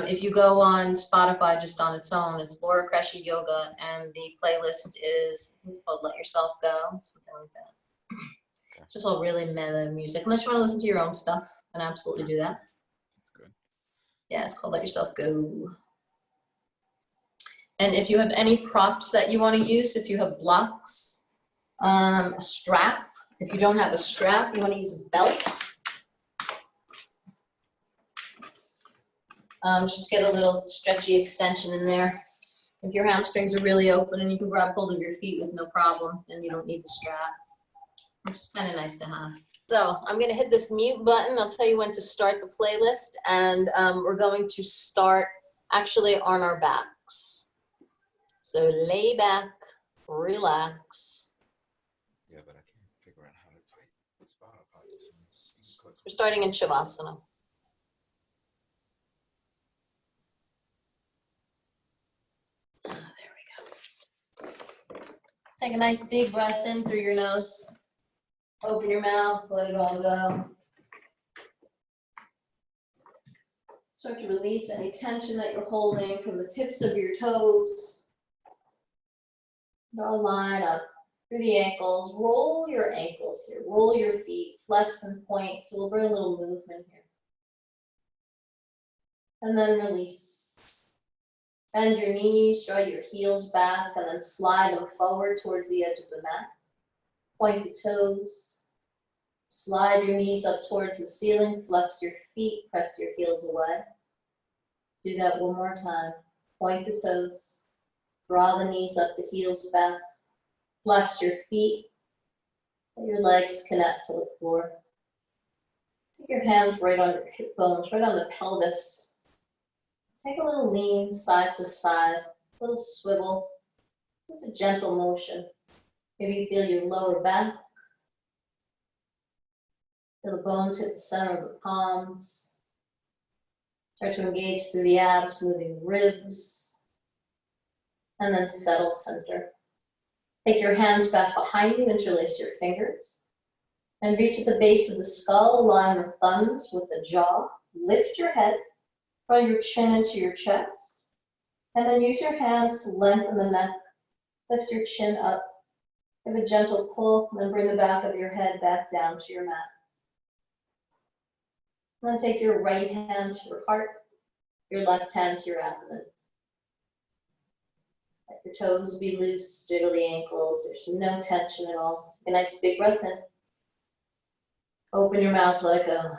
If you go on Spotify just on its own, it's Laura Cresci Yoga, and the playlist is, it's called Let Yourself Go, something like that. Okay. It's just all really mellow music. Unless you want to listen to your own stuff, then absolutely do that. That's good. Yeah, it's called Let Yourself Go. And if you have any props that you want to use, if you have blocks, a strap. If you don't have a strap, you want to use a belt. Just get a little stretchy extension in there. If your hamstrings are really open and you can grab hold of your feet with no problem, then you don't need the strap, which is kind of nice to have. So I'm going to hit this mute button. I'll tell you when to start the playlist, and we're going to start actually on our backs. So lay back, relax. Yeah, but I can't figure out how to play Spotify. We're starting in Shavasana. There we go. Let's take a nice big breath in through your nose. Open your mouth, let it all go. Start to release any tension that you're holding from the tips of your toes. Draw a line up through the ankles. Roll your ankles here. Roll your feet. Flex and point. So we'll bring a little movement here. And then release. Bend your knees. Draw your heels back. And then slide them forward towards the edge of the mat. Point the toes. Slide your knees up towards the ceiling. Flex your feet. Press your heels away. Do that one more time. Point the toes. Draw the knees up, the heels back. Flex your feet. Let your legs connect to the floor. Take your hands right on your hip bones, right on the pelvis. Take a little lean side to side, a little swivel. Just a gentle motion. Maybe you feel your lower back. Feel the bones hit the center of the palms. Start to engage through the abs, moving ribs. And then settle center. Take your hands back behind you, interlace your fingers. And reach at the base of the skull, align the thumbs with the jaw. Lift your head, draw your chin into your chest. And then use your hands to lengthen the neck. Lift your chin up. Give a gentle pull, and then bring the back of your head back down to your mat. And then take your right hand to your heart, your left hand to your abdomen. Let your toes be loose, jiggle the ankles. There's no tension at all. Take a nice big breath in. Open your mouth, let it go.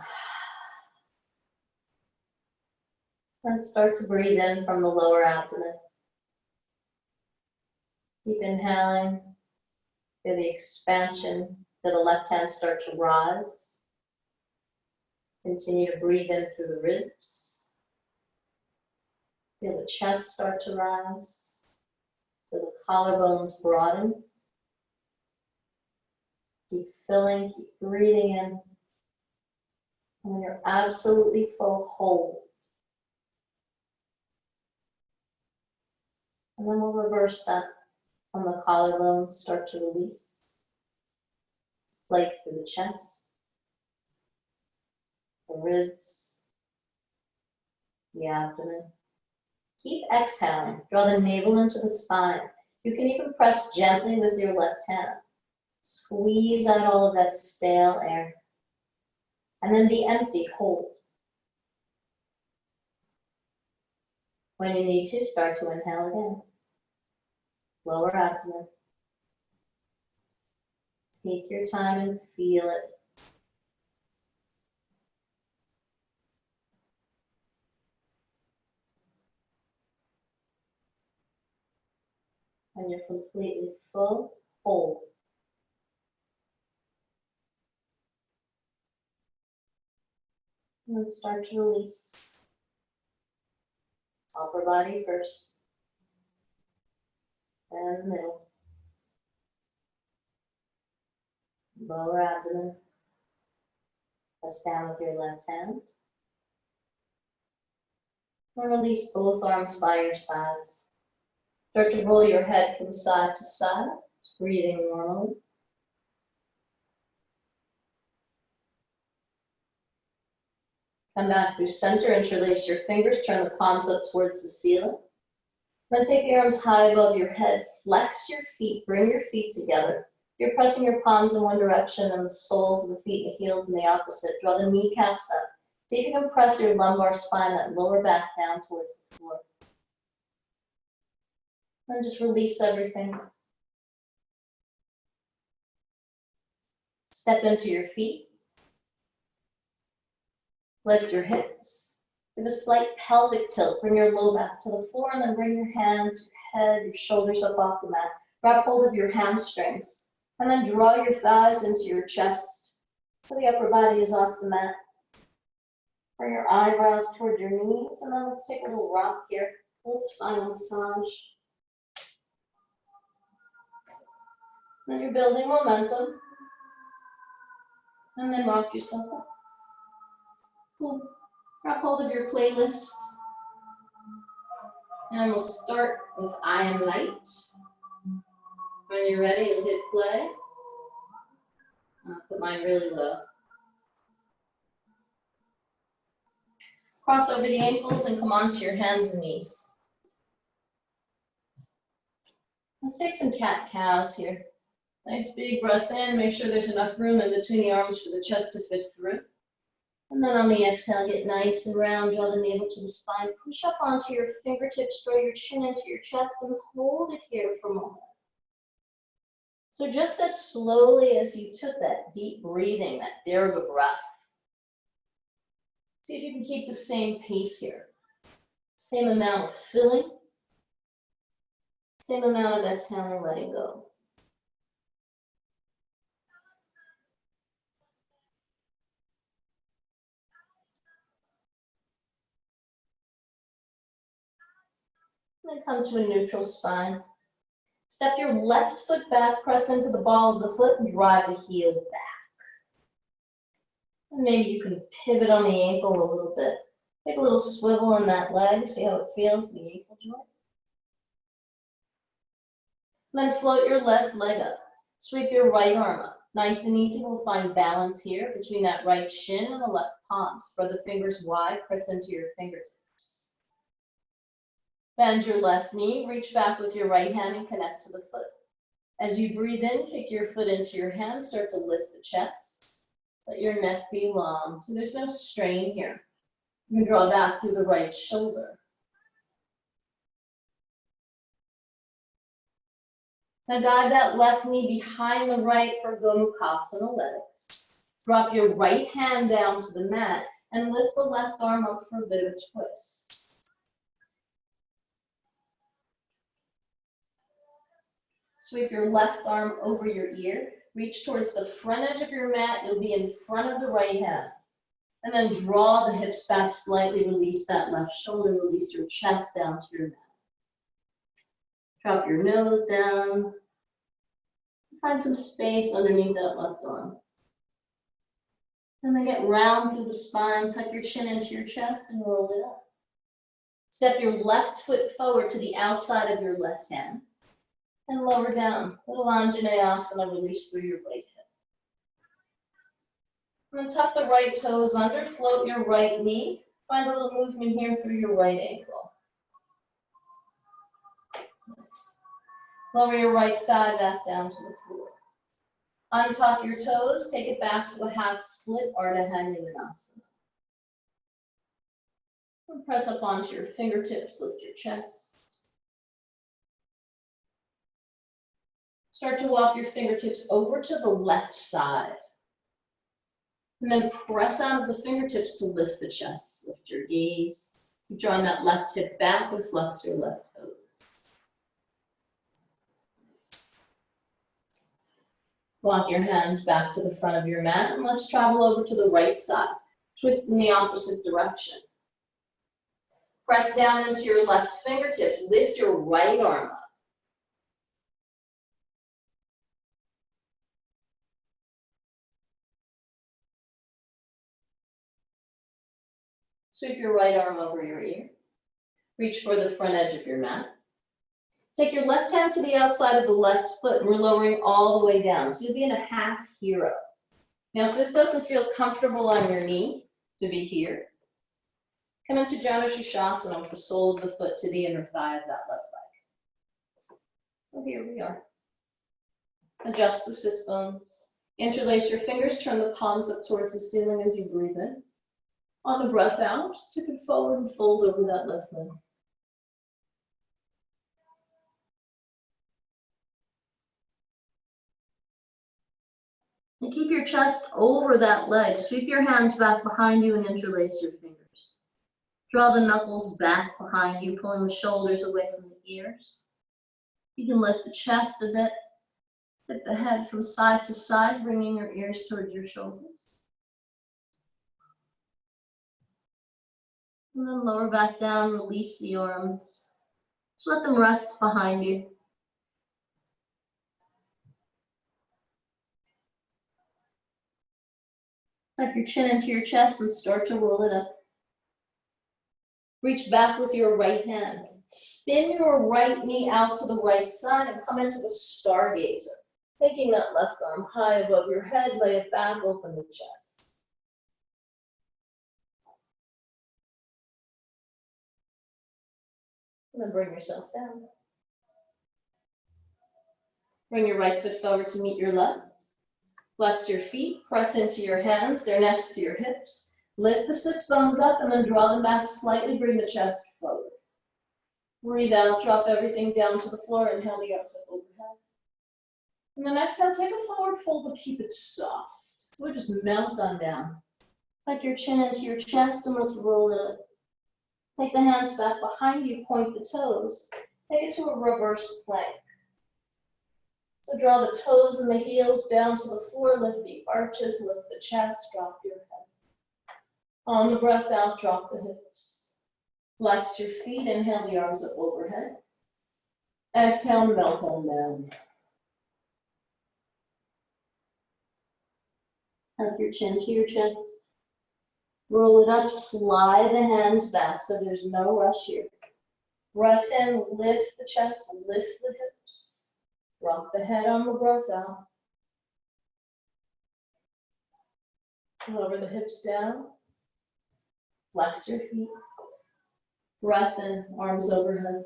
And start to breathe in from the lower abdomen. Keep inhaling. Feel the expansion. Feel the left hand start to rise. Continue to breathe in through the ribs. Feel the chest start to rise. Feel the collarbones broaden. Keep filling, keep breathing in. And when you're absolutely full, hold. And then we'll reverse that on the collarbones, start to release. Flight through the chest, the ribs, the abdomen. Keep exhaling. Draw the navel into the spine. You can even press gently with your left hand. Squeeze out all of that stale air. And then be empty, hold. When you need to, start to inhale again. Lower abdomen. Take your time and feel it. When you're completely full, hold. And then start to release. Upper body first. And the middle. Lower abdomen. Press down with your left hand. And release both arms by your sides. Start to roll your head from side to side, breathing normally. Come back through center, interlace your fingers, turn the palms up towards the ceiling. Then take your arms high above your head, flex your feet, bring your feet together. You're pressing your palms in one direction and the soles of the feet and the heels in the opposite. Draw the kneecaps up. See if you can press your lumbar spine, that lower back down towards the floor. And just release everything. Step into your feet. Lift your hips. Give a slight pelvic tilt. Bring your low back to the floor and then bring your hands, your head, your shoulders up off the mat. Grab hold of your hamstrings. And then draw your thighs into your chest so the upper body is off the mat. Bring your eyebrows toward your knees, and then let's take a little rock here, a little spinal massage. Then you're building momentum. And then rock yourself up. Cool. Grab hold of your playlist. And we'll start with I Am Light. When you're ready, you'll hit play. I'll put mine really low. Cross over the ankles and come onto your hands and knees. Let's take some cat-cows here. Nice big breath in. Make sure there's enough room in between the arms for the chest to fit through. And then on the exhale, get nice and round. Draw the navel to the spine. Push up onto your fingertips. Draw your chin into your chest and hold it here for a moment. So just as slowly as you took that deep breathing, that Dirga breath, see if you can keep the same pace here. Same amount of filling, same amount of exhaling, letting go. And then come to a neutral spine. Step your left foot back, press into the ball of the foot and drive the heel back. And maybe you can pivot on the ankle a little bit. Take a little swivel on that leg, see how it feels in the ankle joint. And then float your left leg up. Sweep your right arm up. Nice and easy, we'll find balance here between that right shin and the left palm. Spread the fingers wide, press into your fingertips. Bend your left knee, reach back with your right hand and connect to the foot. As you breathe in, kick your foot into your hand, start to lift the chest. Let your neck be long, so there's no strain here. You can draw back through the right shoulder. Now guide that left knee behind the right for Gomukhasana legs. Drop your right hand down to the mat and lift the left arm up for a bit of a twist. Sweep your left arm over your ear. Reach towards the front edge of your mat. You'll be in front of the right hand. And then draw the hips back slightly. Release that left shoulder. Release your chest down to your mat. Drop your nose down. Find some space underneath that left arm. And then get round through the spine. Tuck your chin into your chest and roll it up. Step your left foot forward to the outside of your left hand. And lower down. Little Anjaneyasana, release through your right hip. And then tuck the right toes under, float your right knee. Find a little movement here through your right ankle. Nice. Lower your right thigh back down to the floor. Untuck your toes, take it back to a half split, Ardha Hanumanasana. And press up onto your fingertips, lift your chest. Start to walk your fingertips over to the left side. And then press out of the fingertips to lift the chest. Lift your gaze. Keep drawing that left hip back and flex your left toes. Walk your hands back to the front of your mat and let's travel over to the right side. Twist in the opposite direction. Press down into your left fingertips. Lift your right arm up. Sweep your right arm over your ear. Reach for the front edge of your mat. Take your left hand to the outside of the left foot and we're lowering all the way down. So you'll be in a half hero. Now if this doesn't feel comfortable on your knee to be here, Come into Janu Shasana with the sole of the foot to the inner thigh of that left leg. So here we are. Adjust the sits bones. Interlace your fingers, turn the palms up towards the ceiling as you breathe in. On the breath out, just tip it forward and fold over that left leg. And keep your chest over that leg. Sweep your hands back behind you and interlace your fingers. Draw the knuckles back behind you, pulling the shoulders away from the ears. You can lift the chest a bit. Tip the head from side to side, bringing your ears towards your shoulders. And then lower back down, release the arms. Just let them rest behind you. Tuck your chin into your chest and start to roll it up. Reach back with your right hand. Spin your right knee out to the right side and come into the stargazer. Taking that left arm high above your head, lay it back, open the chest. And then bring yourself down. Bring your right foot forward to meet your left. Flex your feet, press into your hands, they're next to your hips. Lift the sits bones up and then draw them back slightly, bring the chest forward. Breathe out, drop everything down to the floor, inhale the arms up overhead. And then exhale, take a forward fold, but keep it soft. So just melt on down. Tuck your chin into your chest and let's roll it up. Take the hands back behind you, point the toes. Take it to a reverse plank. So draw the toes and the heels down to the floor, lift the arches, lift the chest, drop your head. On the breath out, drop the hips. Flex your feet, inhale the arms up overhead. Exhale, melt on down. Tuck your chin to your chest. Roll it up, slide the hands back so there's no rush here. Breath in, lift the chest, lift the hips. Drop the head on the breath out. Lower the hips down. Flex your feet. Breath in, arms overhead.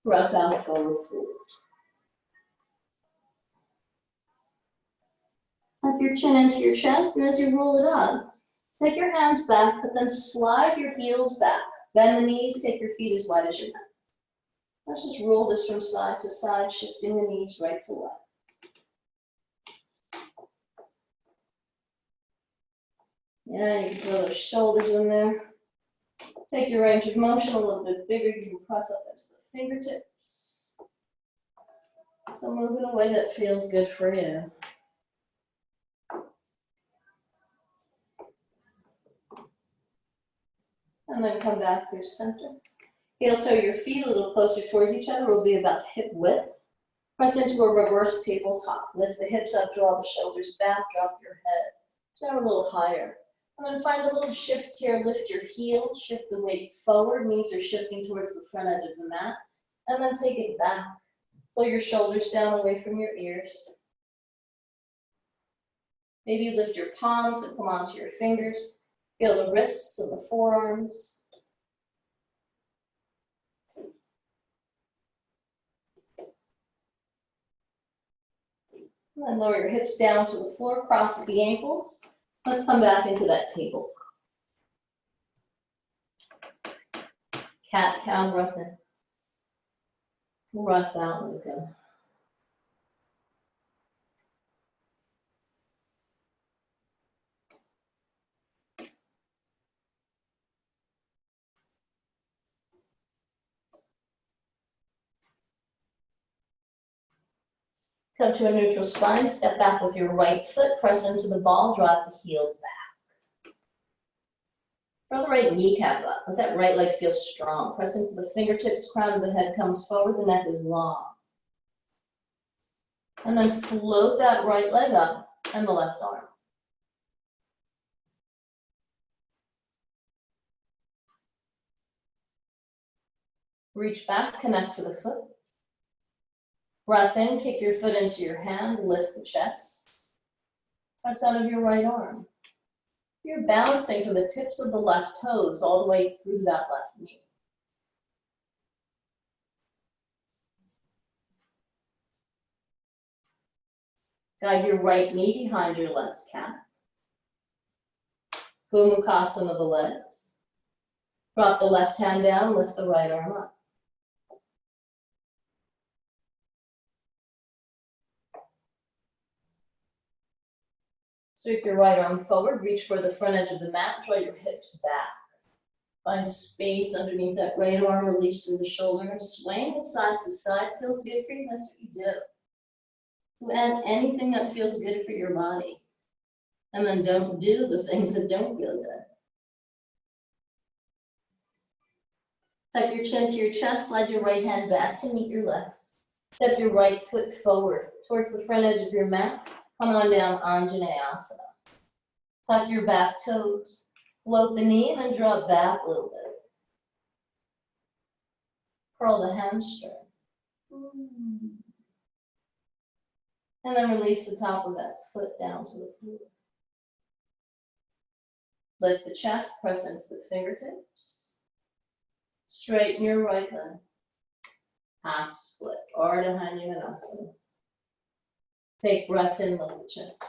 Breath out, forward fold. Tuck your chin into your chest, and as you roll it up, take your hands back, but then slide your heels back. Bend the knees, take your feet as wide as your mat. Let's just roll this from side to side, shifting the knees right to left. Yeah, you can throw those shoulders in there. Take your range of motion a little bit bigger. You can press up into the fingertips. So move in a way that feels good for you. And then come back through center. Heel toe your feet a little closer towards each other. Will be about hip width. Press into a reverse tabletop. Lift the hips up, draw the shoulders back, drop your head. Down a little higher. And then find a little shift here. Lift your heels, shift the weight forward. Knees are shifting towards the front edge of the mat. And then take it back. Pull your shoulders down away from your ears. Maybe lift your palms and come onto your fingers. Feel the wrists and the forearms. And then lower your hips down to the floor, cross the ankles. Let's come back into that tabletop. Cat, cow, breath in. Breath out, let go. Come to a neutral spine, step back with your right foot, press into the ball, drive the heel back. Throw the right kneecap up, let that right leg feel strong. Press into the fingertips, crown of the head comes forward, the neck is long. And then float that right leg up and the left arm. Reach back, connect to the foot. Breath in, kick your foot into your hand, lift the chest. Press out of your right arm. You're balancing from the tips of the left toes all the way through that left knee. Guide your right knee behind your left calf. Gomukhasana of the legs. Drop the left hand down, lift the right arm up. Sweep your right arm forward, reach for the front edge of the mat, draw your hips back. Find space underneath that right arm, release through the shoulder, swing side to side. Feels good for you, that's what you do. So add anything that feels good for your body. And then don't do the things that don't feel good. Tuck your chin to your chest, slide your right hand back to meet your left. Step your right foot forward towards the front edge of your mat. Come on down, Anjaneyasana. Tuck your back toes, float the knee, and then drop back a little bit. Curl the hamstring. And then release the top of that foot down to the floor. Lift the chest, press into the fingertips. Straighten your right leg. Half split, Ardha Hanumanasana. Take breath in, lift the chest.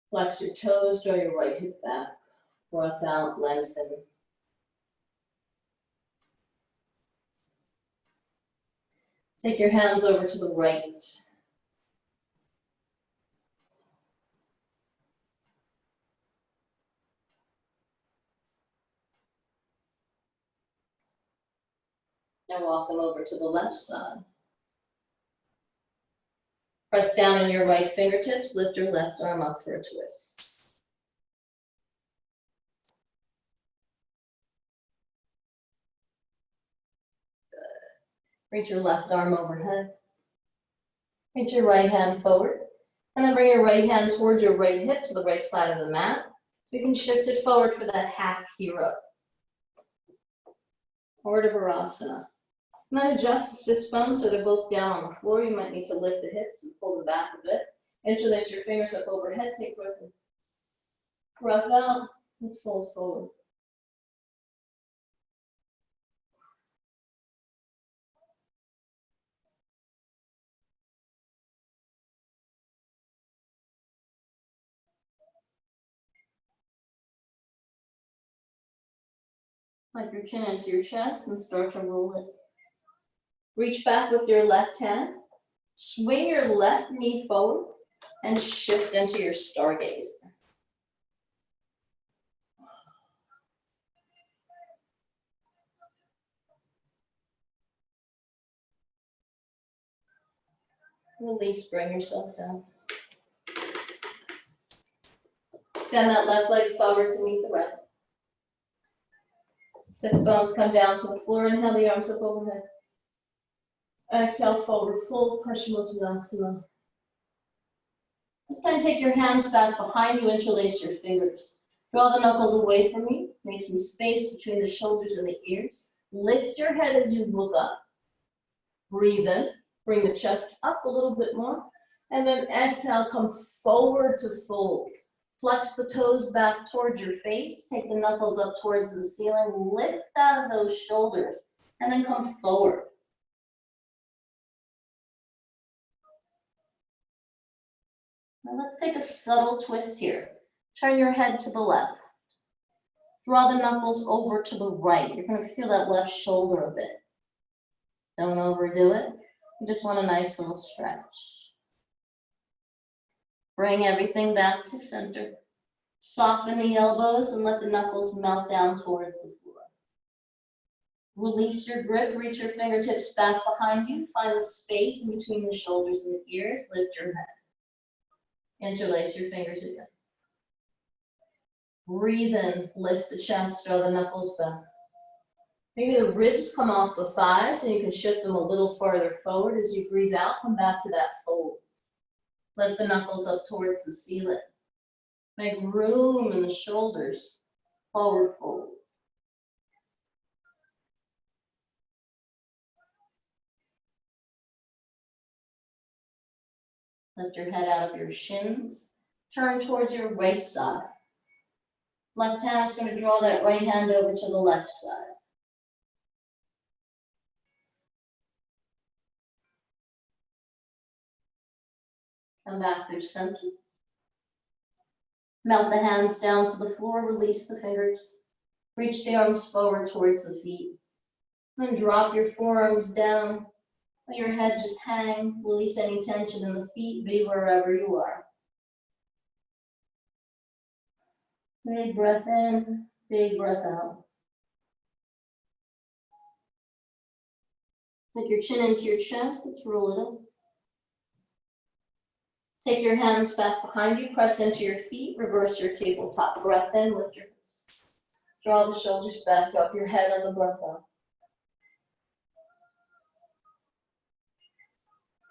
Flex your toes, draw your right hip back. Breath out, lengthen. Take your hands over to the right. Now walk them over to the left side. Press down on your right fingertips, lift your left arm up for a twist. Good. Reach your left arm overhead. Reach your right hand forward. And then bring your right hand towards your right hip to the right side of the mat. So you can shift it forward for that half hero. Urdhva Virasana. And then adjust the sits bones so they're both down on the floor. You might need to lift the hips and pull them back a bit. Interlace your fingers up overhead. Take breath in. Breath out. Let's fold forward. Plug your chin into your chest and start to roll it. Reach back with your left hand. Swing your left knee forward and shift into your stargazer. Release, bring yourself down. Extend that left leg forward to meet the right. Sits bones come down to the floor. Inhale the arms up overhead. Exhale, forward fold, Paschimottanasana. This time take your hands back behind you, interlace your fingers. Draw the knuckles away from you. Make some space between the shoulders and the ears. Lift your head as you look up. Breathe in. Bring the chest up a little bit more. And then exhale, come forward to fold. Flex the toes back towards your face. Take the knuckles up towards the ceiling. Lift out of those shoulders. And then come forward. Now let's take a subtle twist here. Turn your head to the left. Draw the knuckles over to the right. You're going to feel that left shoulder a bit. Don't overdo it. You just want a nice little stretch. Bring everything back to center. Soften the elbows and let the knuckles melt down towards the floor. Release your grip. Reach your fingertips back behind you. Find the space in between the shoulders and the ears. Lift your head. Interlace your fingers again. Breathe in, lift the chest, draw the knuckles back. Maybe the ribs come off the thighs and you can shift them a little farther forward. As you breathe out, come back to that fold. Lift the knuckles up towards the ceiling. Make room in the shoulders. Forward fold. Lift your head out of your shins. Turn towards your right side. Left hand is going to draw that right hand over to the left side. Come back through center. Melt the hands down to the floor, release the fingers. Reach the arms forward towards the feet. Then drop your forearms down. Let your head just hang. Release any tension in the feet, be wherever you are. Big breath in, big breath out. Take your chin into your chest, let's roll it up. Take your hands back behind you, press into your feet, reverse your tabletop. Breath in, lift your hips. Draw the shoulders back, drop your head on the breath out.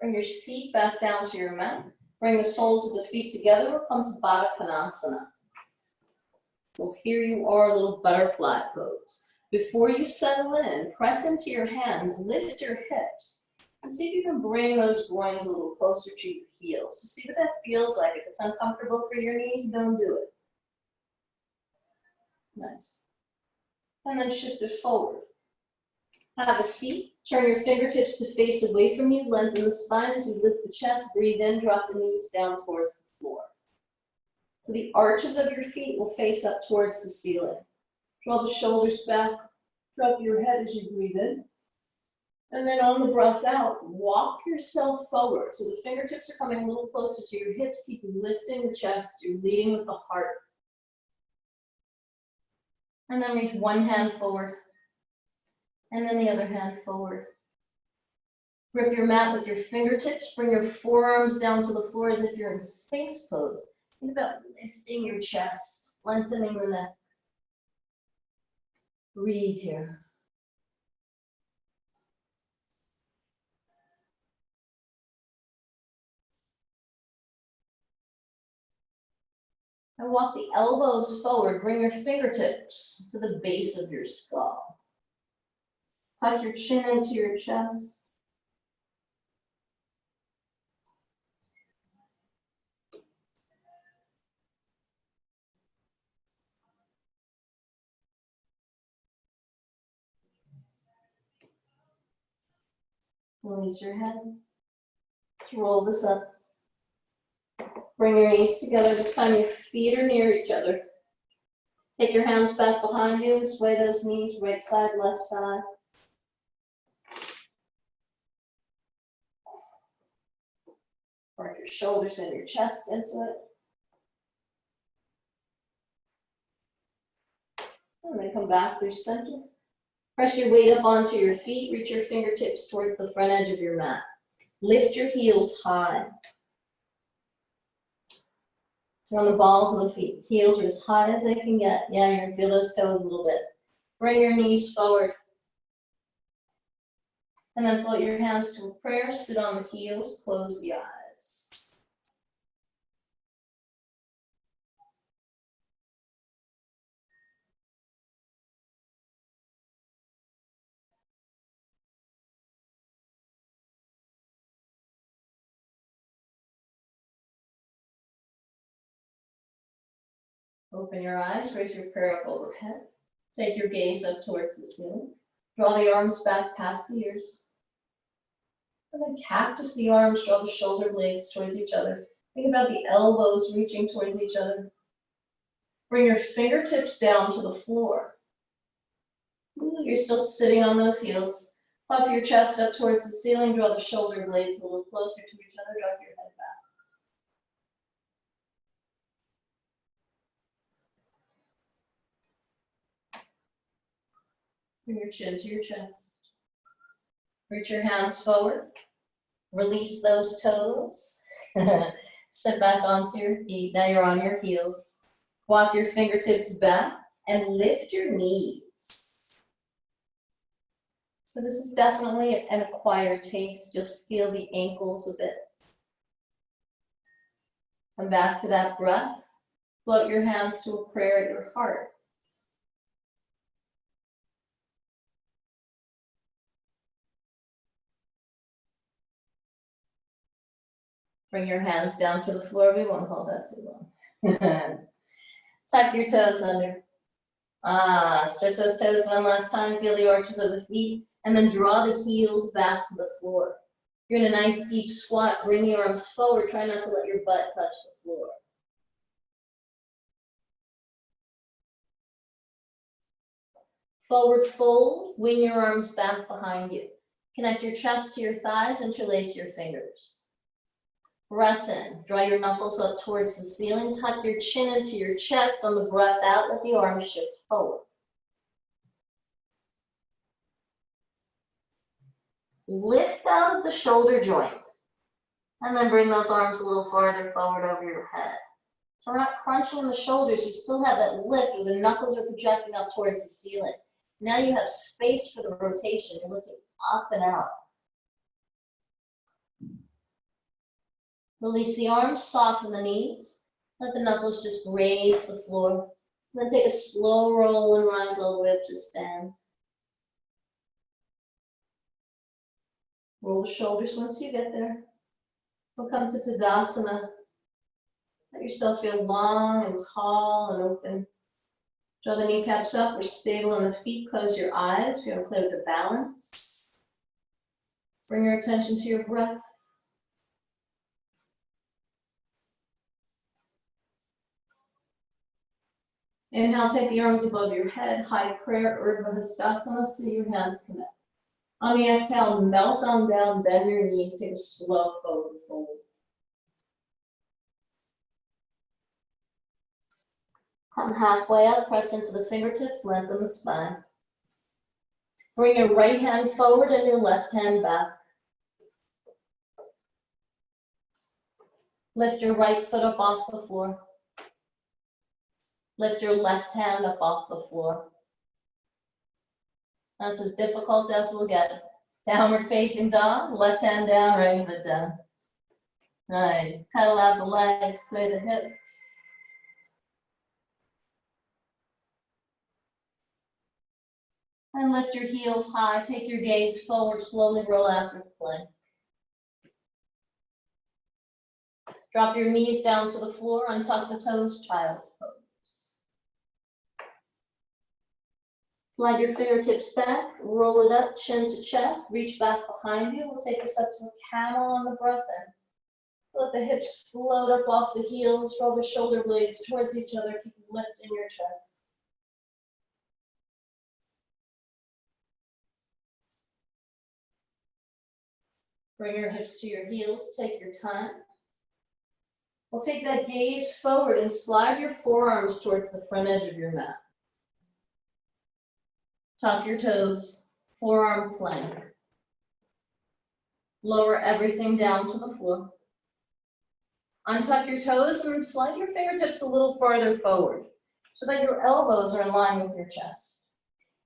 Bring your seat back down to your mat. Bring the soles of the feet together. We'll come to Baddha Konasana. So here you are, a little butterfly pose. Before you settle in, press into your hands, lift your hips, and see if you can bring those groins a little closer to your heels. So see what that feels like. If it's uncomfortable for your knees, don't do it. Nice. And then shift it forward. Have a seat. Turn your fingertips to face away from you. Lengthen the spine as you lift the chest. Breathe in, drop the knees down towards the floor. So the arches of your feet will face up towards the ceiling. Draw the shoulders back. Drop your head as you breathe in. And then on the breath out, walk yourself forward. So the fingertips are coming a little closer to your hips. Keep lifting the chest. You're leading with the heart. And then reach one hand forward. And then the other hand forward. Grip your mat with your fingertips. Bring your forearms down to the floor as if you're in Sphinx pose. Think about lifting your chest, lengthening the neck. Breathe here. And walk the elbows forward. Bring your fingertips to the base of your skull. Tuck your chin into your chest. Release your head. Let's roll this up. Bring your knees together. This time your feet are near each other. Take your hands back behind you and sway those knees right side, left side. Work your shoulders and your chest into it. And then come back through center. Press your weight up onto your feet. Reach your fingertips towards the front edge of your mat. Lift your heels high. Turn the balls of the feet. Heels are as high as they can get. Yeah, you're gonna feel those toes a little bit. Bring your knees forward. And then float your hands to a prayer. Sit on the heels. Close the eyes. Open your eyes, raise your prayer up overhead. Take your gaze up towards the ceiling. Draw the arms back past the ears. And then cactus the arms, draw the shoulder blades towards each other. Think about the elbows reaching towards each other. Bring your fingertips down to the floor. Ooh, you're still sitting on those heels. Puff your chest up towards the ceiling, draw the shoulder blades a little closer to each other, drop your head back. Bring your chin to your chest. Reach your hands forward. Release those toes. Sit back onto your feet. Now you're on your heels. Walk your fingertips back and lift your knees. So this is definitely an acquired taste. You'll feel the ankles a bit. Come back to that breath. Float your hands to a prayer at your heart. Bring your hands down to the floor. We won't hold that too long. Tuck your toes under. Stretch those toes one last time. Feel the arches of the feet. And then draw the heels back to the floor. You're in a nice deep squat. Bring the arms forward. Try not to let your butt touch the floor. Forward fold. Wing your arms back behind you. Connect your chest to your thighs. Interlace your fingers. Breath in. Draw your knuckles up towards the ceiling. Tuck your chin into your chest. On the breath out, let the arms shift forward. Lift out of the shoulder joint. And then bring those arms a little farther forward over your head. So we're not crunching the shoulders. You still have that lift where the knuckles are projecting up towards the ceiling. Now you have space for the rotation. You're lifting up and out. Release the arms, soften the knees. Let the knuckles just graze the floor. Then take a slow roll and rise all the way up to stand. Roll the shoulders once you get there. We'll come to Tadasana. Let yourself feel long and tall and open. Draw the kneecaps up. We're stable on the feet. Close your eyes. If you want to play with the balance. Bring your attention to your breath. Inhale, take the arms above your head. High prayer, Urdhva Hastasana, so your hands connect. On the exhale, melt on down, bend your knees, take a slow forward fold. Come halfway up, press into the fingertips, lengthen the spine. Bring your right hand forward and your left hand back. Lift your right foot up off the floor. Lift your left hand up off the floor. That's as difficult as we'll get. Downward facing dog, left hand down, right foot down. Nice. Pedal out the legs, sway the hips. And lift your heels high. Take your gaze forward, slowly roll out your plank. Drop your knees down to the floor, untuck the toes, child's pose. Slide your fingertips back, roll it up, chin to chest, reach back behind you. We'll take this up to a camel on the breath in. Let the hips float up off the heels, roll the shoulder blades towards each other, keep a lift in your chest. Bring your hips to your heels, take your time. We'll take that gaze forward and slide your forearms towards the front edge of your mat. Tuck your toes, forearm plank. Lower everything down to the floor. Untuck your toes and then slide your fingertips a little farther forward so that your elbows are in line with your chest.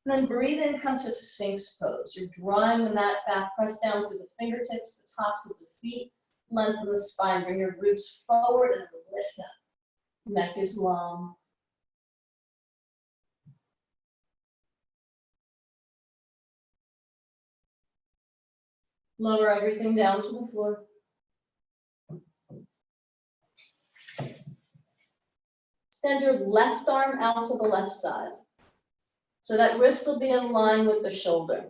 And then breathe in, come to Sphinx pose. You're drawing the mat back, press down through the fingertips, the tops of the feet, lengthen the spine, bring your roots forward and lift up. Neck is long. Lower everything down to the floor. Extend your left arm out to the left side. So that wrist will be in line with the shoulder.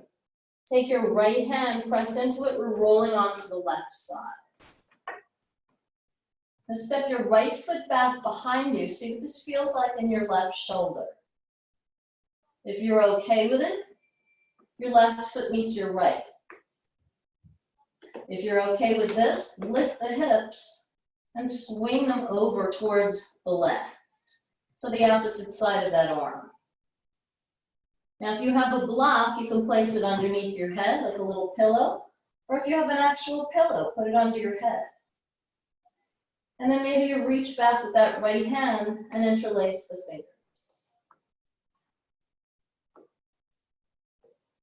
Take your right hand, press into it, we're rolling onto the left side. Now step your right foot back behind you. See what this feels like in your left shoulder. If you're okay with it, your left foot meets your right. If you're okay with this, lift the hips and swing them over towards the left. So the opposite side of that arm. Now, if you have a block, you can place it underneath your head like a little pillow, or if you have an actual pillow, put it under your head. And then maybe you reach back with that right hand and interlace the fingers.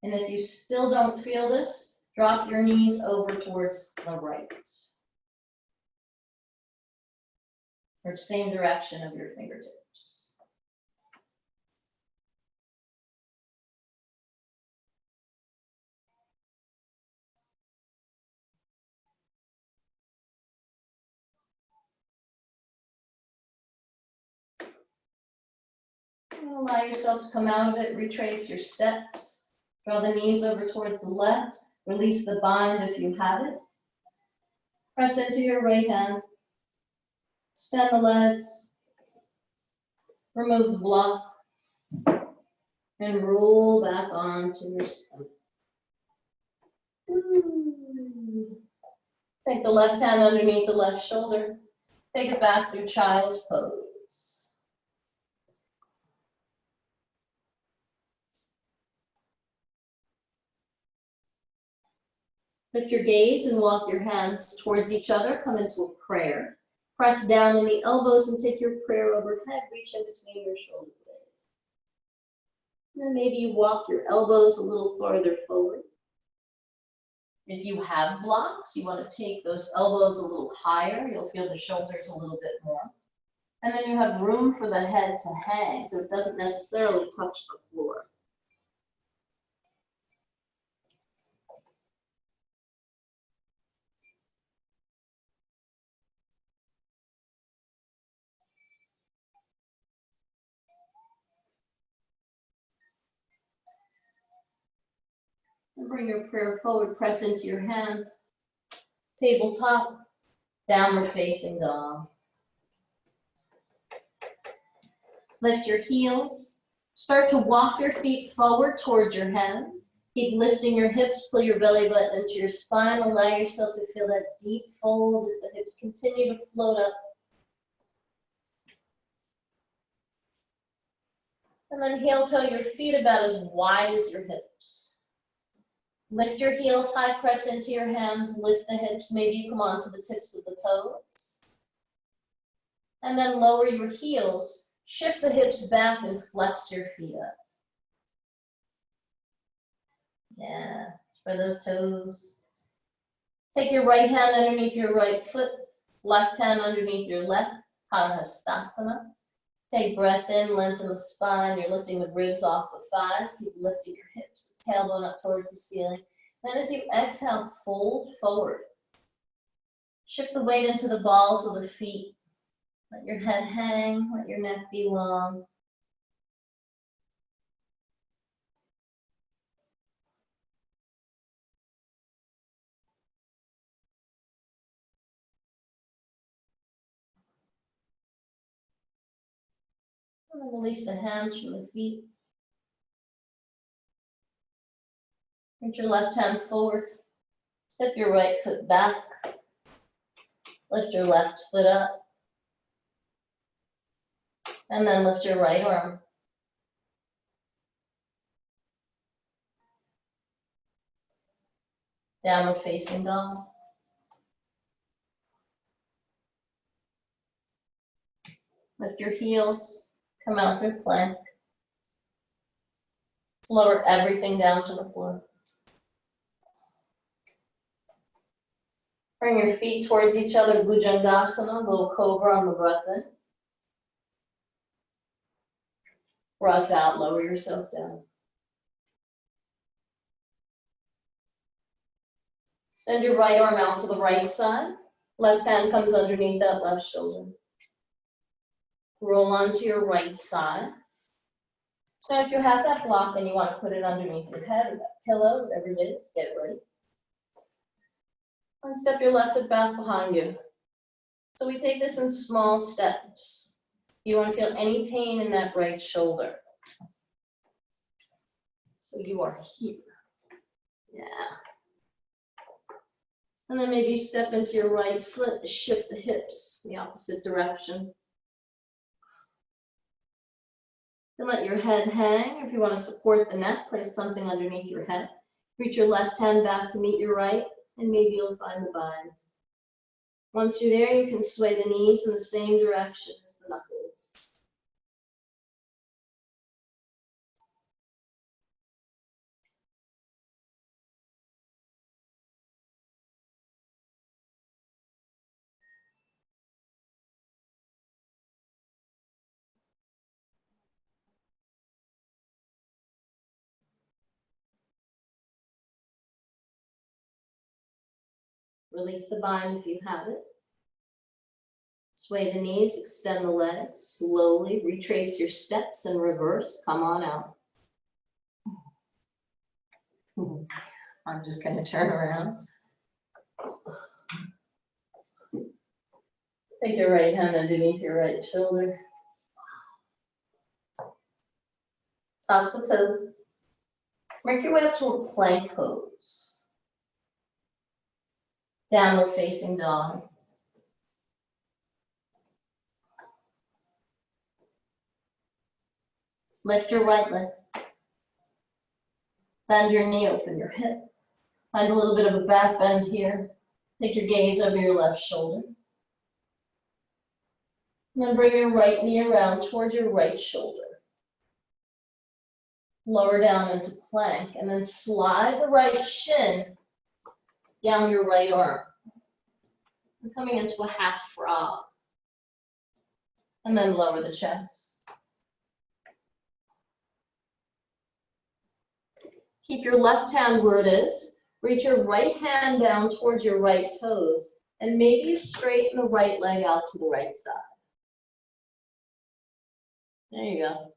And if you still don't feel this, drop your knees over towards the right, or same direction of your fingertips. Allow yourself to come out of it, retrace your steps. Draw the knees over towards the left. Release the bind if you have it. Press into your right hand. Extend the legs. Remove the block. And roll back onto your stomach. Take the left hand underneath the left shoulder. Take it back through child's pose. Lift your gaze and walk your hands towards each other. Come into a prayer. Press down in the elbows and take your prayer overhead. Reach in between your shoulder blades. And then maybe you walk your elbows a little farther forward. If you have blocks, you want to take those elbows a little higher. You'll feel the shoulders a little bit more. And then you have room for the head to hang, so it doesn't necessarily touch the floor. And bring your prayer forward, press into your hands. Tabletop, downward facing dog. Lift your heels. Start to walk your feet forward towards your hands. Keep lifting your hips, pull your belly button into your spine. Allow yourself to feel that deep fold as the hips continue to float up. And then heel toe your feet about as wide as your hips. Lift your heels high, press into your hands, lift the hips. Maybe you come onto the tips of the toes. And then lower your heels. Shift the hips back and flex your feet up. Yeah, spread those toes. Take your right hand underneath your right foot, left hand underneath your left, Hastasana. Take breath in, lengthen the spine. You're lifting the ribs off the thighs. Keep lifting your hips, tailbone up towards the ceiling. Then as you exhale, fold forward. Shift the weight into the balls of the feet. Let your head hang, let your neck be long. And then release the hands from the feet. Reach your left hand forward. Step your right foot back. Lift your left foot up. And then lift your right arm. Downward facing dog. Lift your heels. Come out through plank. Lower everything down to the floor. Bring your feet towards each other, Bhujangasana, little cobra on the breath in. Breath out, lower yourself down. Send your right arm out to the right side. Left hand comes underneath that left shoulder. Roll onto your right side. So if you have that block and you want to put it underneath your head or that pillow, whatever it is, get it ready. And step your left foot back behind you. So we take this in small steps. You don't feel any pain in that right shoulder. So you are here. Yeah. And then maybe step into your right foot, shift the hips the opposite direction. Then let your head hang. If you want to support the neck, place something underneath your head. Reach your left hand back to meet your right, and maybe you'll find the bind. Once you're there, you can sway the knees in the same direction as the knuckles. Release the bind if you have it. Sway the knees, extend the legs, slowly retrace your steps and reverse, come on out. I'm just gonna turn around. Take your right hand underneath your right shoulder. Top the toes. Work your way up to a plank pose. Downward facing dog. Lift your right leg. Bend your knee, open your hip. Find a little bit of a back bend here. Take your gaze over your left shoulder. And then bring your right knee around toward your right shoulder. Lower down into plank, and then slide the right shin down your right arm. I'm coming into a half frog. And then lower the chest. Keep your left hand where it is. Reach your right hand down towards your right toes, and maybe you straighten the right leg out to the right side. There you go.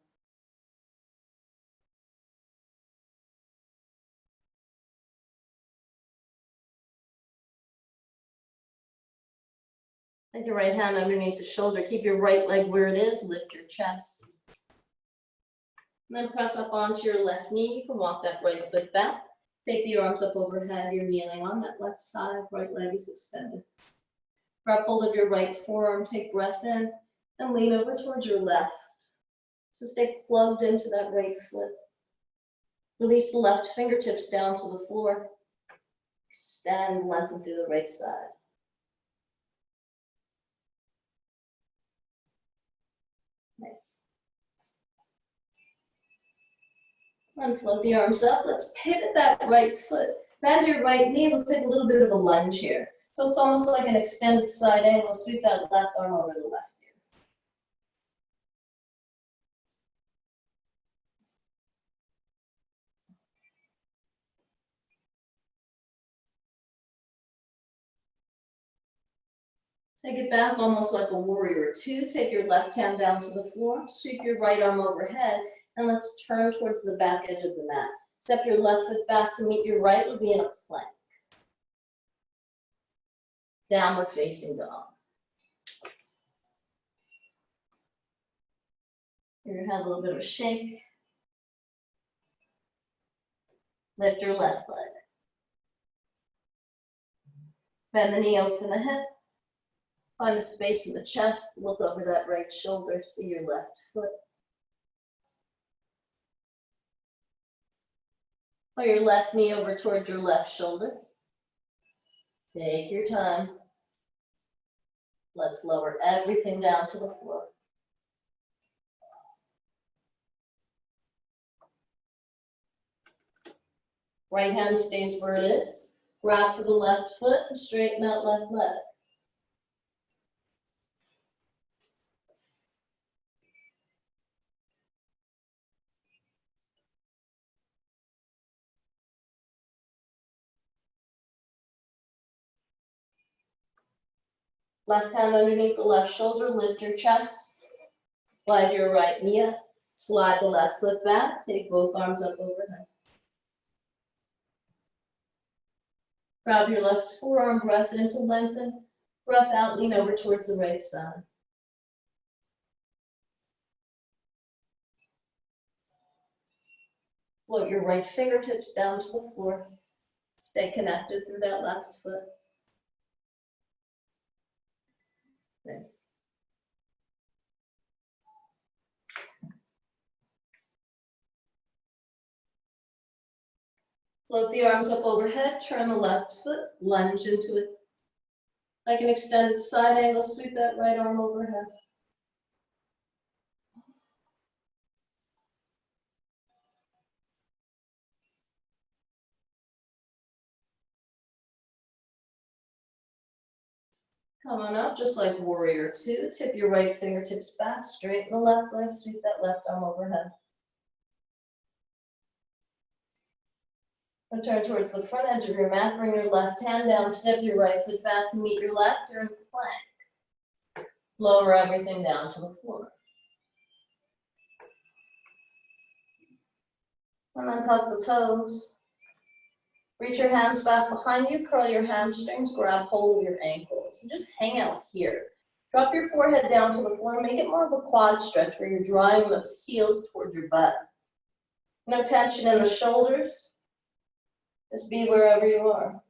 Take your right hand underneath the shoulder. Keep your right leg where it is. Lift your chest. And then press up onto your left knee. You can walk that right foot back. Take the arms up overhead. You're kneeling on that left side. Right leg is extended. Grab hold of your right forearm. Take breath in and lean over towards your left. So stay plugged into that right foot. Release the left fingertips down to the floor. Extend, lengthen through the right side. Nice. And float the arms up. Let's pivot that right foot. Bend your right knee. We'll take a little bit of a lunge here. So it's almost like an extended side angle. Sweep that left arm over the left here. Take it back almost like a warrior two. Take your left hand down to the floor. Sweep your right arm overhead. And let's turn towards the back edge of the mat. Step your left foot back to meet your right. We'll be in a plank. Downward facing dog. Give your head a little bit of a shake. Lift your left leg. Bend the knee, open the hip. Find the space in the chest. Look over that right shoulder. See your left foot. Pull your left knee over toward your left shoulder. Take your time. Let's lower everything down to the floor. Right hand stays where it is. Grab for the left foot and straighten that left leg. Left hand underneath the left shoulder, lift your chest. Slide your right knee up. Slide the left foot back. Take both arms up overhead. Grab your left forearm, breath in to lengthen. Breath out, lean over towards the right side. Float your right fingertips down to the floor. Stay connected through that left foot. Nice. Float the arms up overhead, turn the left foot, lunge into it. Like an extended side angle, sweep that right arm overhead. Come on up, just like warrior two. Tip your right fingertips back, straighten the left leg, sweep that left arm overhead. Return towards the front edge of your mat, bring your left hand down, step your right foot back to meet your left, you're in plank. Lower everything down to the floor. And then tuck the toes. Reach your hands back behind you, curl your hamstrings, grab hold of your ankles, and just hang out here. Drop your forehead down to the floor, make it more of a quad stretch where you're drawing those heels towards your butt. No tension in the shoulders, just be wherever you are.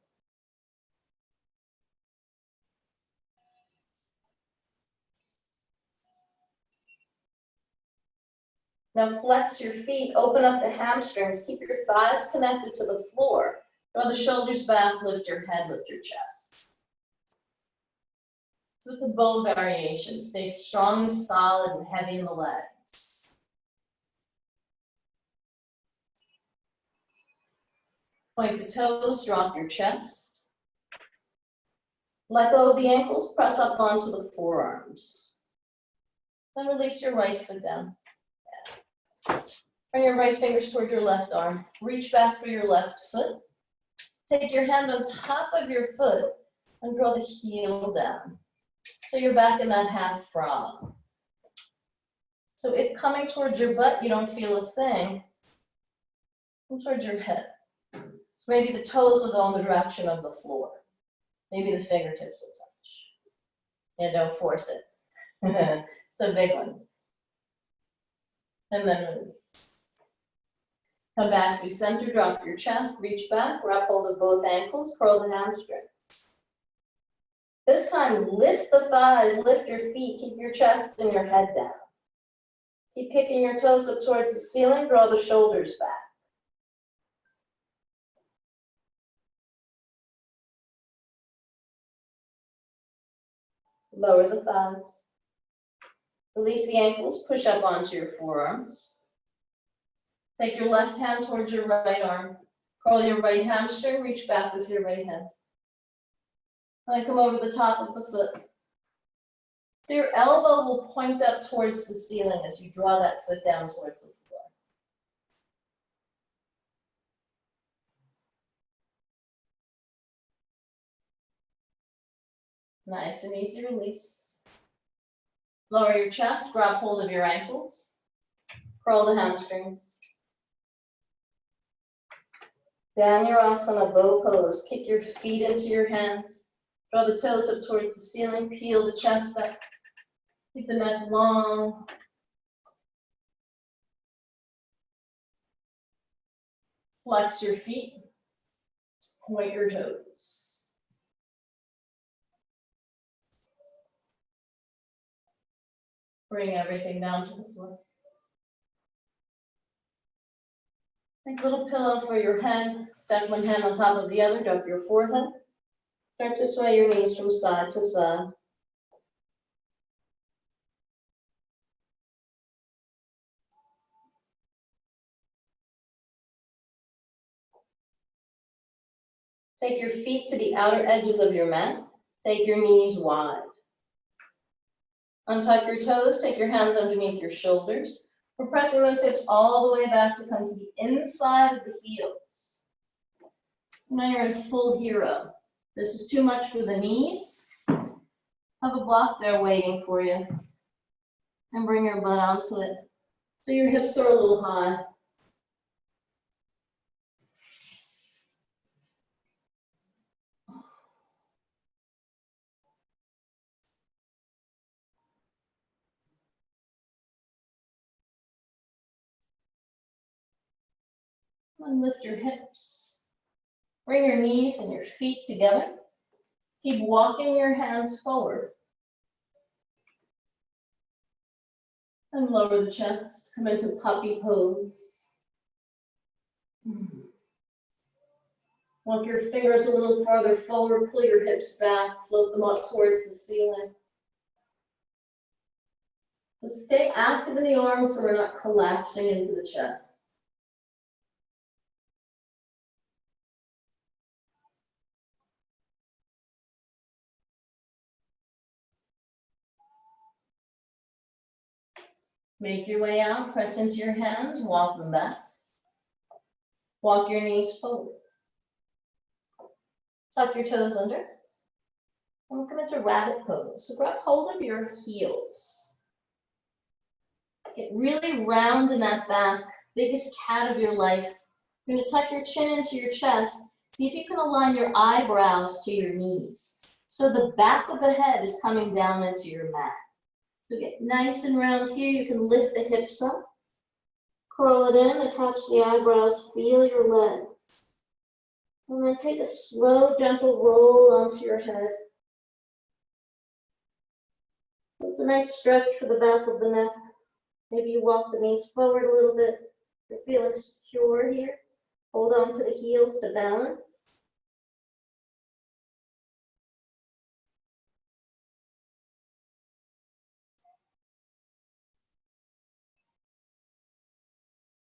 Now flex your feet, open up the hamstrings, keep your thighs connected to the floor. Draw the shoulders back, lift your head, lift your chest. So it's a bow variation. Stay strong, solid, and heavy in the legs. Point the toes, drop your chest. Let go of the ankles, press up onto the forearms. Then release your right foot down. Bring your right fingers toward your left arm. Reach back for your left foot. Take your hand on top of your foot and draw the heel down. So you're back in that half frog. So it coming towards your butt, you don't feel a thing. Come towards your head. So maybe the toes will go in the direction of the floor. Maybe the fingertips will touch. And don't force it. It's a big one. And then release. Come back, recenter, drop your chest, reach back, grab hold of both ankles, curl the hamstrings. This time, lift the thighs, lift your feet, keep your chest and your head down. Keep kicking your toes up towards the ceiling, draw the shoulders back. Lower the thighs. Release the ankles, push up onto your forearms. Take your left hand towards your right arm. Curl your right hamstring, reach back with your right hand. And then come over the top of the foot. So your elbow will point up towards the ceiling as you draw that foot down towards the floor. Nice and easy release. Lower your chest, grab hold of your ankles. Curl the hamstrings. Dhanurasana, bow pose. Kick your feet into your hands. Draw the toes up towards the ceiling. Peel the chest up. Keep the neck long. Flex your feet. Point your toes. Bring everything down to the floor. Make a little pillow for your head. Stack one hand on top of the other. Drop your forehead. Start to sway your knees from side to side. Take your feet to the outer edges of your mat. Take your knees wide. Untuck your toes. Take your hands underneath your shoulders. We're pressing those hips all the way back to come to the inside of the heels. Now you're in full hero. This is too much for the knees. Have a block there waiting for you. And bring your butt onto it. So your hips are a little high. And lift your hips. Bring your knees and your feet together. Keep walking your hands forward. And lower the chest. Come into puppy pose. Walk your fingers a little farther forward. Pull your hips back. Float them up towards the ceiling. So stay active in the arms so we're not collapsing into the chest. Make your way out, press into your hands, walk them back. Walk your knees forward. Tuck your toes under. And we'll come into rabbit pose. So grab hold of your heels. Get really round in that back, biggest cat of your life. You're gonna tuck your chin into your chest. See if you can align your eyebrows to your knees. So the back of the head is coming down into your mat. So get nice and round here. You can lift the hips up. Curl it in, attach the eyebrows, feel your legs. And then take a slow, gentle roll onto your head. It's a nice stretch for the back of the neck. Maybe you walk the knees forward a little bit. You're feeling secure here. Hold on to the heels to balance.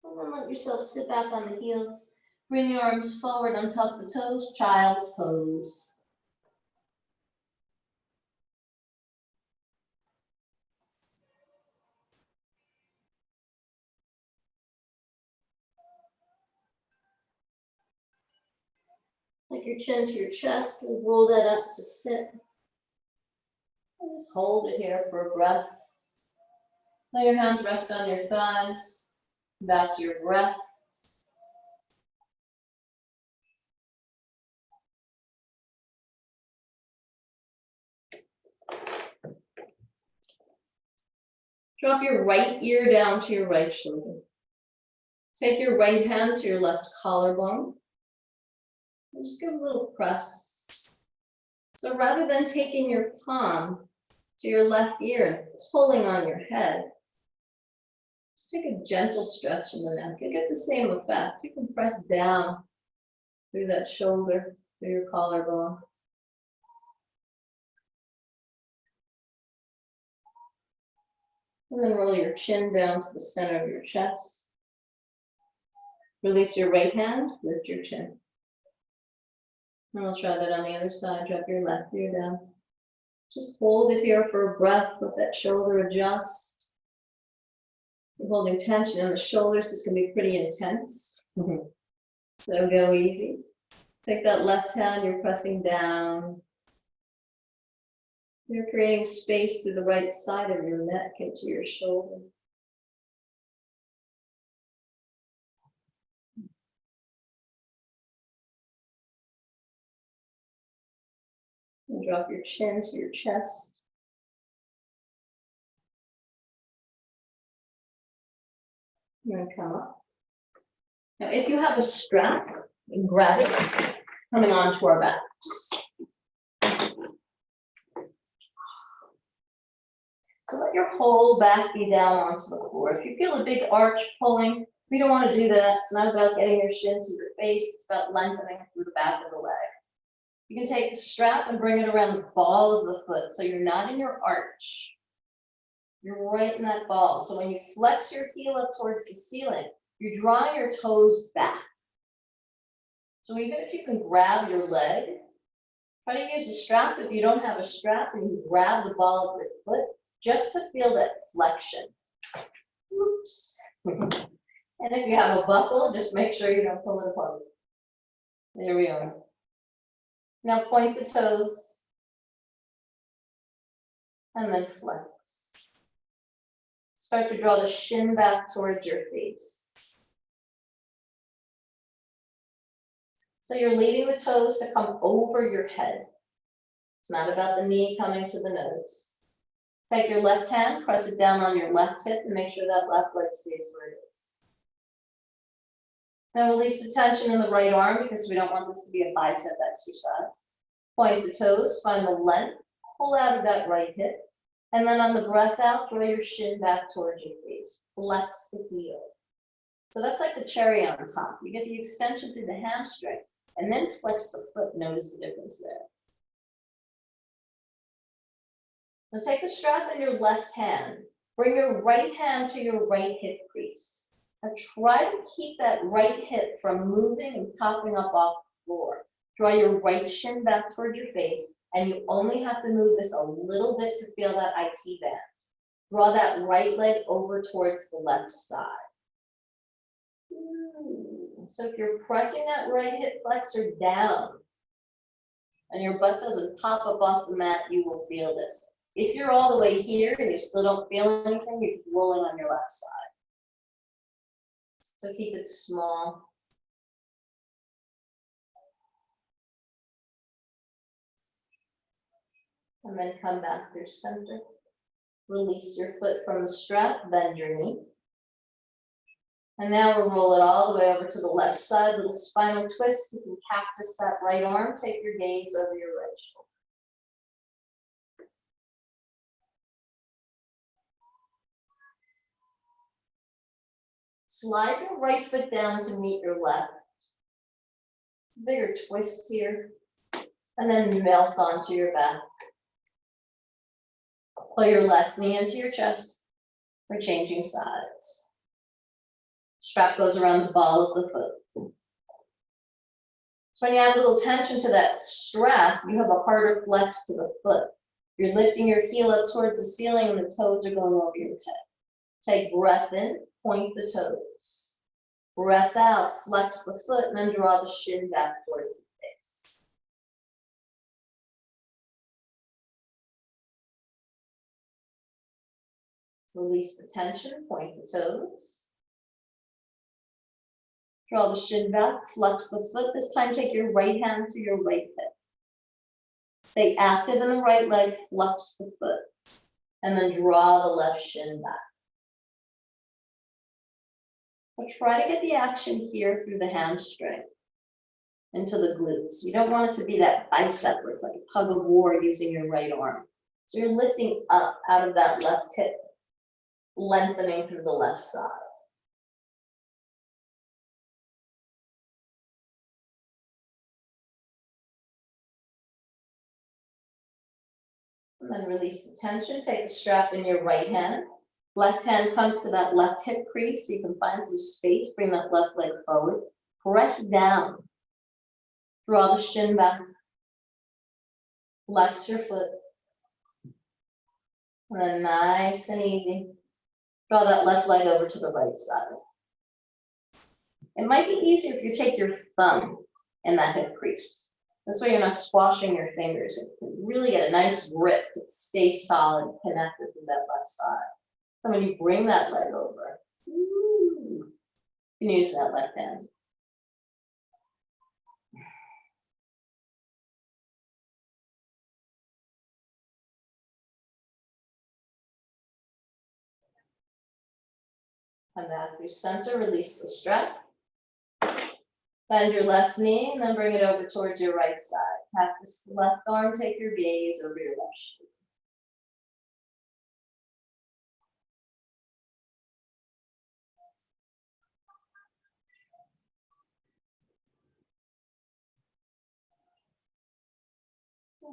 And then let yourself sit back on the heels. Bring your arms forward, untuck the toes, child's pose. Take your chin to your chest, we'll roll that up to sit. And just hold it here for a breath. Let your hands rest on your thighs. Back to your breath. Drop your right ear down to your right shoulder. Take your right hand to your left collarbone. And just give a little press. So rather than taking your palm to your left ear and pulling on your head, just take a gentle stretch in the neck. You get the same effect. You can press down through that shoulder, through your collarbone. And then roll your chin down to the center of your chest. Release your right hand, lift your chin. And we'll try that on the other side. Drop your left ear down. Just hold it here for a breath. Let that shoulder adjust. You're holding tension in the shoulders. This can be pretty intense. So go easy. Take that left hand, you're pressing down. You're creating space through the right side of your neck into your shoulder. And drop your chin to your chest. And then come up. Now, if you have a strap, you can grab it, coming onto our backs. So let your whole back be down onto the floor. If you feel a big arch pulling, we don't want to do that. It's not about getting your shin to your face. It's about lengthening through the back of the leg. You can take the strap and bring it around the ball of the foot. So you're not in your arch. You're right in that ball. So when you flex your heel up towards the ceiling, you're drawing your toes back. So even if you can grab your leg, try to use a strap. If you don't have a strap, and you grab the ball of your foot just to feel that flexion. Oops. And if you have a buckle, just make sure you don't pull it apart. There we are. Now point the toes and then flex. Start to draw the shin back towards your face. So you're leading the toes to come over your head. It's not about the knee coming to the nose. Take your left hand, press it down on your left hip and make sure that left leg stays where it is. Now release the tension in the right arm because we don't want this to be a bicep exercise. Point the toes, find the length, pull out of that right hip. And then on the breath out, draw your shin back towards your face. Flex the heel. So that's like the cherry on top. You get the extension through the hamstring and then flex the foot. Notice the difference there. Now take the strap in your left hand. Bring your right hand to your right hip crease. Now try to keep that right hip from moving and popping up off the floor. Draw your right shin back toward your face, and you only have to move this a little bit to feel that IT band. Draw that right leg over towards the left side. So if you're pressing that right hip flexor down, and your butt doesn't pop up off the mat, you will feel this. If you're all the way here and you still don't feel anything, you're rolling on your left side. So keep it small. And then come back through center. Release your foot from the strap, bend your knee. And now we'll roll it all the way over to the left side with a spinal twist. You can cactus that right arm, take your gaze over your right shoulder. Slide your right foot down to meet your left. Bigger twist here. And then melt onto your back. Pull your left knee into your chest. We're changing sides. Strap goes around the ball of the foot. So when you add a little tension to that strap, you have a harder flex to the foot. You're lifting your heel up towards the ceiling and the toes are going over your head. Take breath in, point the toes. Breath out, flex the foot, and then draw the shin back towards the face. Release the tension, point the toes. Draw the shin back, flex the foot. This time take your right hand to your right hip. Stay active in the right leg, flex the foot. And then draw the left shin back. But try to get the action here through the hamstring into the glutes. You don't want it to be that bicep where it's like a tug of war using your right arm. So you're lifting up out of that left hip, lengthening through the left side. And then release the tension. Take the strap in your right hand. Left hand comes to that left hip crease so you can find some space. Bring that left leg forward. Press down. Draw the shin back. Flex your foot. And then nice and easy, draw that left leg over to the right side. It might be easier if you take your thumb in that hip crease. This way you're not squashing your fingers. You can really get a nice grip to stay solid, connected to that left side. So when you bring that leg over, you can use that left hand. Come back through center, release the strap. Bend your left knee and then bring it over towards your right side. Practice the left arm, take your gaze over your left shoulder.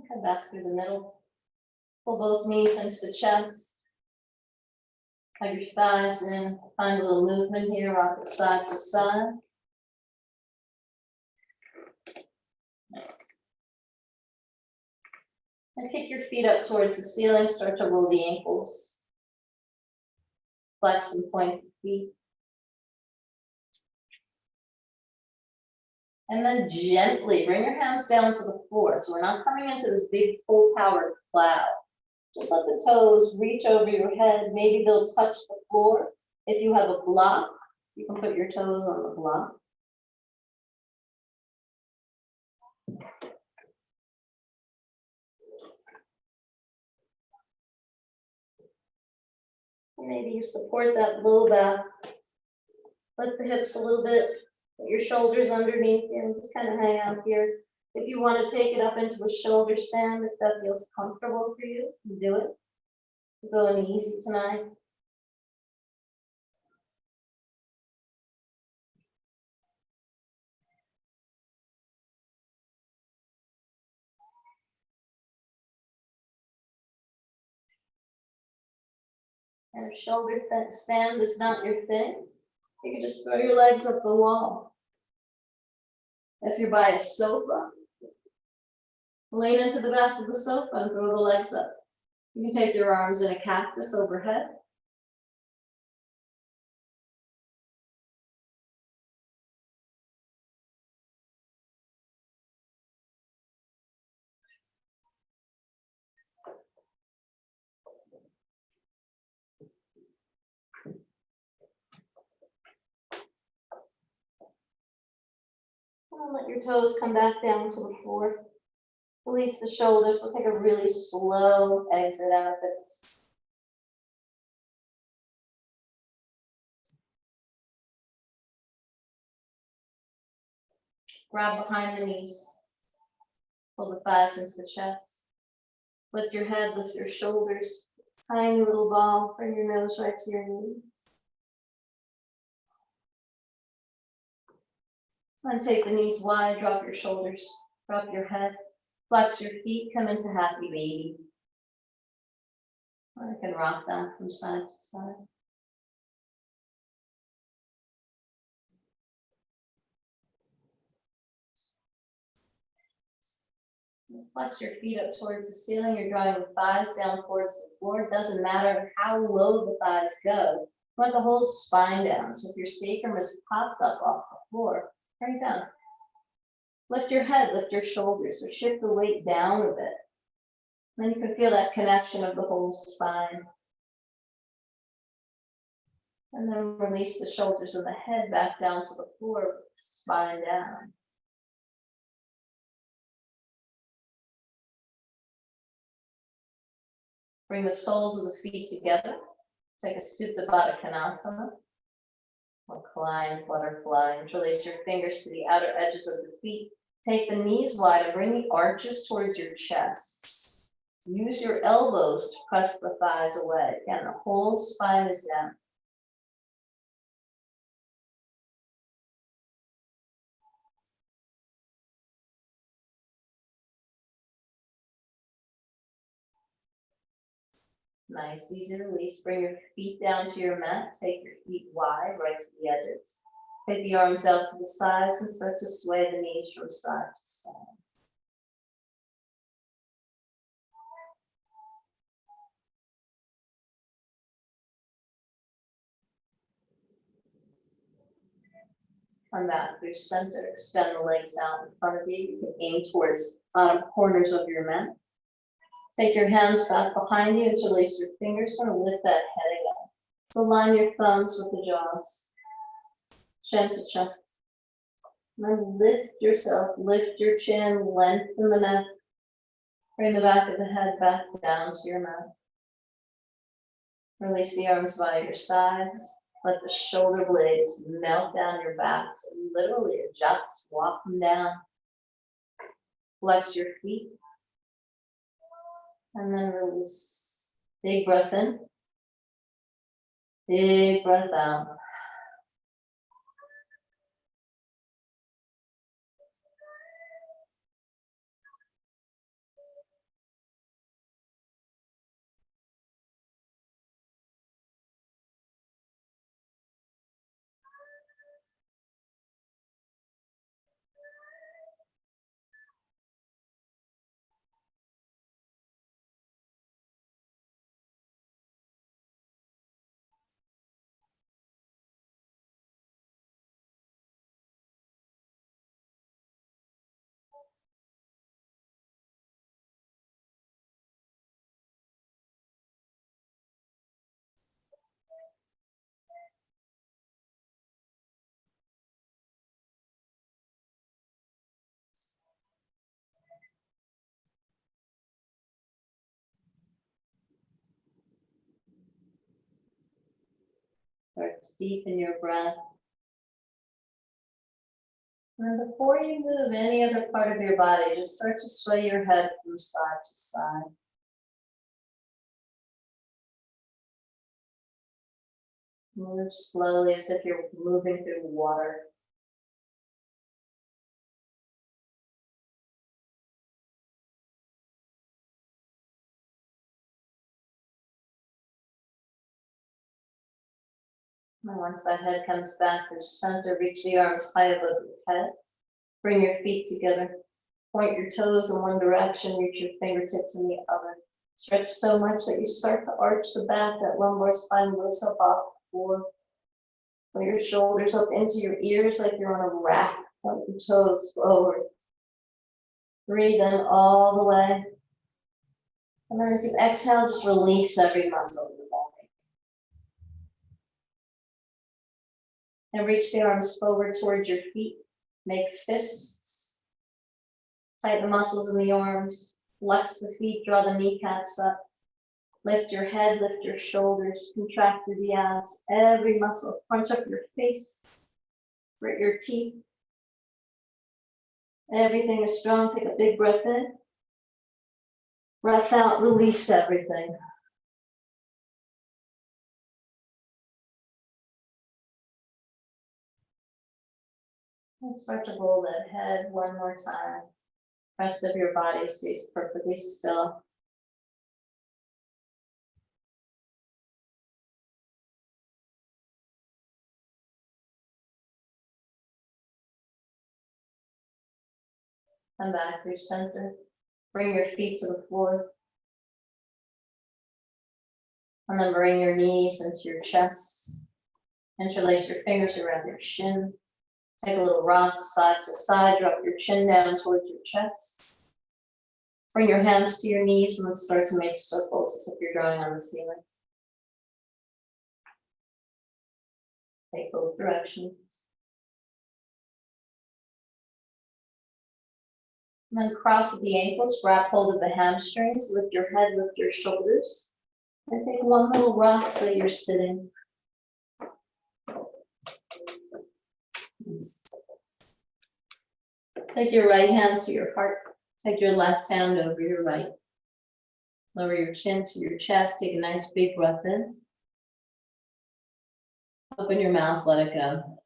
Come back through the middle. Pull both knees into the chest. Hug your thighs in. Find a little movement here, rock it side to side. Nice. And kick your feet up towards the ceiling. Start to roll the ankles. Flex and point the feet. And then gently bring your hands down to the floor. So we're not coming into this big full power plow. Just let the toes reach over your head. Maybe they'll touch the floor. If you have a block, you can put your toes on the block. Maybe you support that low back. Lift the hips a little bit. Put your shoulders underneath you and just kind of hang out here. If you want to take it up into a shoulder stand, if that feels comfortable for you, do it. We're going easy tonight. And if shoulder stand is not your thing, you can just throw your legs up the wall. If you're by a sofa, lean into the back of the sofa and throw the legs up. You can take your arms in a cactus overhead. And let your toes come back down to the floor. Release the shoulders. We'll take a really slow exit out of this. Grab behind the knees. Pull the thighs into the chest. Lift your head, lift your shoulders. Tiny little ball. Bring your nose right to your knee. And take the knees wide, drop your shoulders, drop your head, flex your feet, come into happy baby. Or you can rock them from side to side. Flex your feet up towards the ceiling. You're drawing the thighs down towards the floor. It doesn't matter how low the thighs go. You want the whole spine down. So if your sacrum is popped up off the floor, bring it down. Lift your head, lift your shoulders, or shift the weight down a bit. Then you can feel that connection of the whole spine. And then release the shoulders and the head back down to the floor with the spine down. Bring the soles of the feet together. Take a Supta Baddha Konasana. Or climb, butterfly. Release your fingers to the outer edges of the feet. Take the knees wide and bring the arches towards your chest. Use your elbows to press the thighs away. Again, the whole spine is down. Nice, easy release. Bring your feet down to your mat. Take your feet wide, right to the edges. Take the arms out to the sides and start to sway the knees from side to side. Come back through center. Extend the legs out in front of you. You can aim towards bottom corners of your mat. Take your hands back behind you and release your fingers. Going to lift that head again. So line your thumbs with the jaws. Chin to chest. And then lift yourself, lift your chin, lengthen the neck. Bring the back of the head back down to your mat. Release the arms by your sides. Let the shoulder blades melt down your back. So literally adjust, walk them down. Flex your feet. And then release. Big breath in. Big breath out. Start to deepen your breath. And before you move any other part of your body, just start to sway your head from side to side. Move slowly as if you're moving through water. And once that head comes back to center, reach the arms high above your head. Bring your feet together. Point your toes in one direction, reach your fingertips in the other. Stretch so much that you start to arch the back, that lumbar spine moves up off the floor. Put your shoulders up into your ears like you're on a rack. Point your toes forward. Breathe in all the way. And then as you exhale, just release every muscle in the body. And reach the arms forward towards your feet. Make fists. Tighten the muscles in the arms. Flex the feet, draw the kneecaps up. Lift your head, lift your shoulders, contract through the abs. Every muscle, crunch up your face, grit your teeth. Everything is strong. Take a big breath in. Breath out, release everything. And start to roll that head one more time. Rest of your body stays perfectly still. Come back through center. Bring your feet to the floor. And then bring your knees into your chest. Interlace your fingers around your shin. Take a little rock side to side. Drop your chin down towards your chest. Bring your hands to your knees and then start to make circles as if you're drawing on the ceiling. Take both directions. And then cross at the ankles, grab hold of the hamstrings, lift your head, lift your shoulders, and take one little rock so you're sitting. Take your right hand to your heart. Take your left hand over your right. Lower your chin to your chest. Take a nice big breath in. Open your mouth, let it go.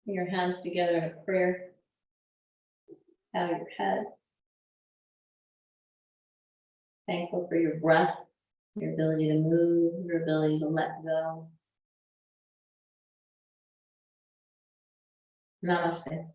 Bring your hands together in a prayer. Bow your head. Thankful for your breath, your ability to move, your ability to let go. Namaste.